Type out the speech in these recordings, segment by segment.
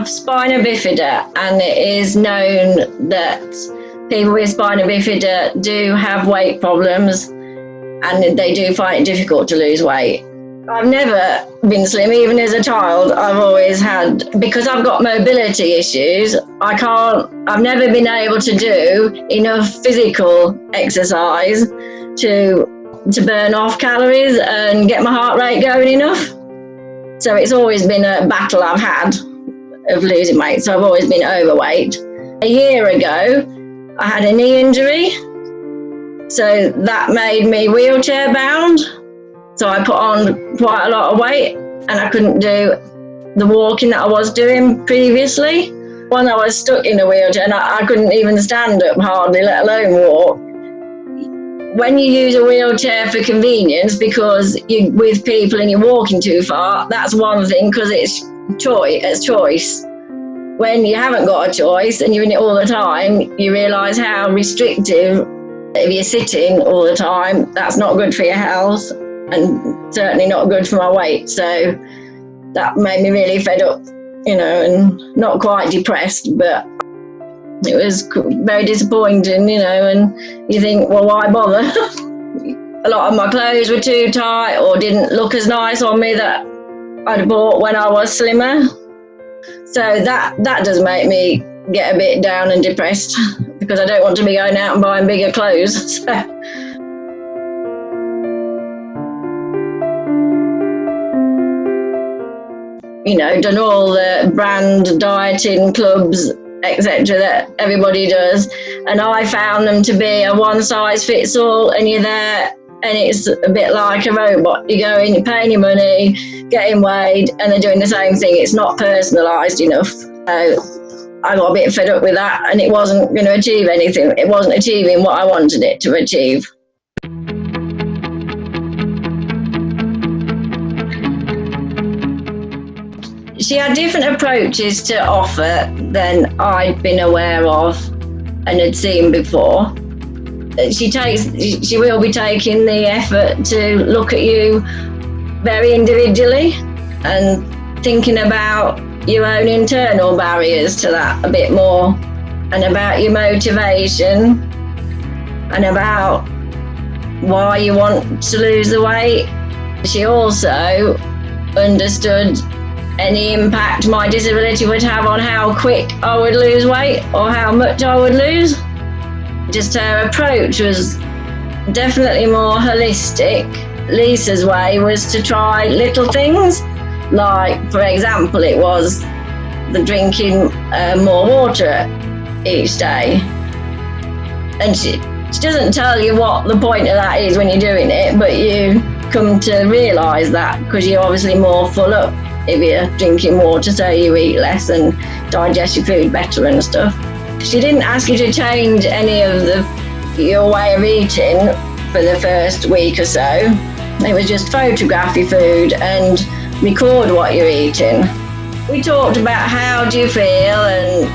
have spina bifida, and it is known that people with spina bifida do have weight problems and they do find it difficult to lose weight. I've never been slim, even as a child. I've always had, because I've got mobility issues, I've never been able to do enough physical exercise to burn off calories and get my heart rate going enough. So it's always been a battle I've had of losing weight. So I've always been overweight. A year ago, I had a knee injury. So that made me wheelchair bound. So I put on quite a lot of weight and I couldn't do the walking that I was doing previously. When I was stuck in a wheelchair and I couldn't even stand up hardly, let alone walk. When you use a wheelchair for convenience because you're with people and you're walking too far, that's one thing because it's choice. When you haven't got a choice and you're in it all the time, you realise how restrictive, if you're sitting all the time, that's not good for your health. And certainly not good for my weight. So that made me really fed up, and not quite depressed, but it was very disappointing, and you think, well, why bother? A lot of my clothes were too tight or didn't look as nice on me that I'd bought when I was slimmer. So that does make me get a bit down and depressed because I don't want to be going out and buying bigger clothes. So. Done all the brand dieting clubs, etc. that everybody does. And I found them to be a one size fits all, and you're there and it's a bit like a robot. You go in, you're paying your money, getting weighed, and they're doing the same thing. It's not personalised enough. So I got a bit fed up with that, and it wasn't going to achieve anything. It wasn't achieving what I wanted it to achieve. She had different approaches to offer than I'd been aware of and had seen before. She will be taking the effort to look at you very individually and thinking about your own internal barriers to that a bit more, and about your motivation and about why you want to lose the weight. She also understood any impact my disability would have on how quick I would lose weight or how much I would lose. Just her approach was definitely more holistic. Lisa's way was to try little things, like, for example, it was the drinking more water each day. And she doesn't tell you what the point of that is when you're doing it, but you come to realise that because you're obviously more full up if you're drinking water, so you eat less and digest your food better and stuff. She didn't ask you to change any of your way of eating for the first week or so. It was just photograph your food and record what you're eating. We talked about how do you feel and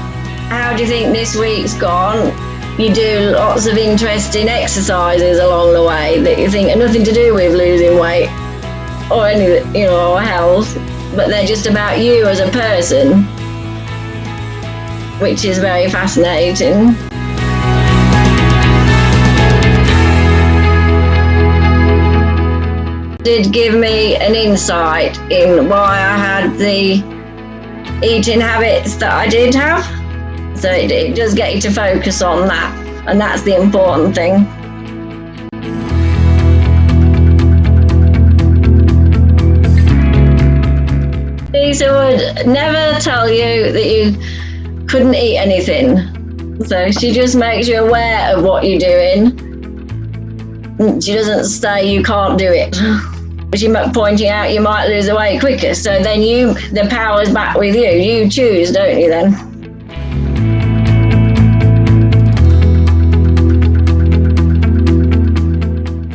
how do you think this week's gone. You do lots of interesting exercises along the way that you think are nothing to do with losing weight or any, or health, but they're just about you as a person, which is very fascinating. Did give me an insight in why I had the eating habits that I did have. So it does get you to focus on that, and that's the important thing. Lisa would never tell you that you couldn't eat anything. So she just makes you aware of what you're doing. She doesn't say you can't do it. She's pointing out you might lose the weight quicker. So then the power's back with you. You choose, don't you then?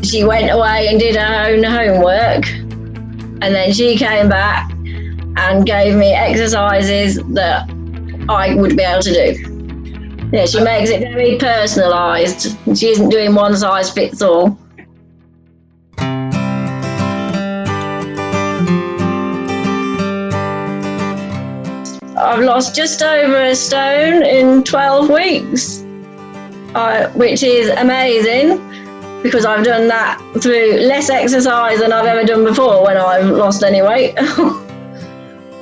She went away and did her own homework, and then she came back and gave me exercises that I would be able to do. Yeah, she makes it very personalised. She isn't doing one size fits all. I've lost just over a stone in 12 weeks, which is amazing because I've done that through less exercise than I've ever done before when I've lost any weight.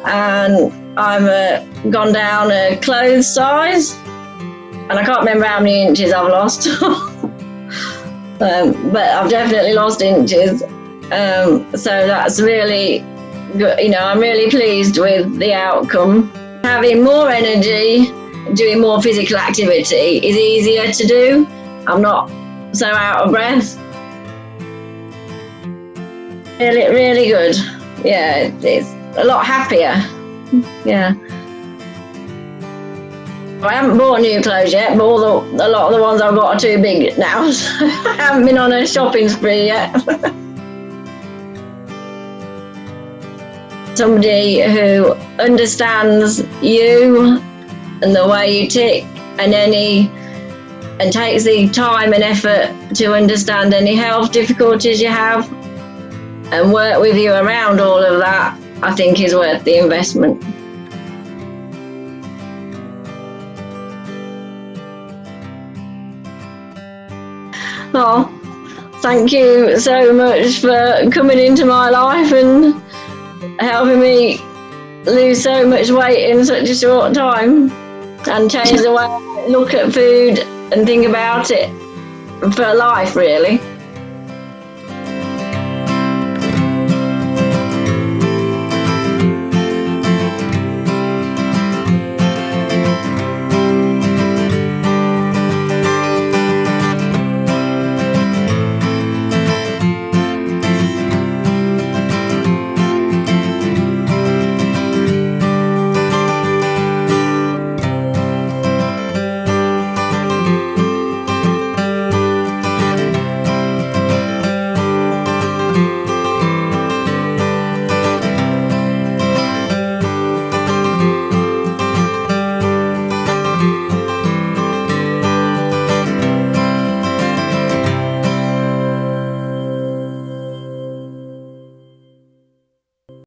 And I've gone down a clothes size, and I can't remember how many inches I've lost. But I've definitely lost inches. So that's really good. You know, I'm really pleased with the outcome. Having more energy, doing more physical activity is easier to do. I'm not so out of breath. Really, really good. Yeah, it's a lot happier. Yeah. I haven't bought new clothes yet, but a lot of the ones I've got are too big now, so I haven't been on a shopping spree yet. Somebody who understands you and the way you tick and takes the time and effort to understand any health difficulties you have and work with you around all of that, I think is worth the investment. Oh, thank you so much for coming into my life and helping me lose so much weight in such a short time and change the way I look at food and think about it for life, really.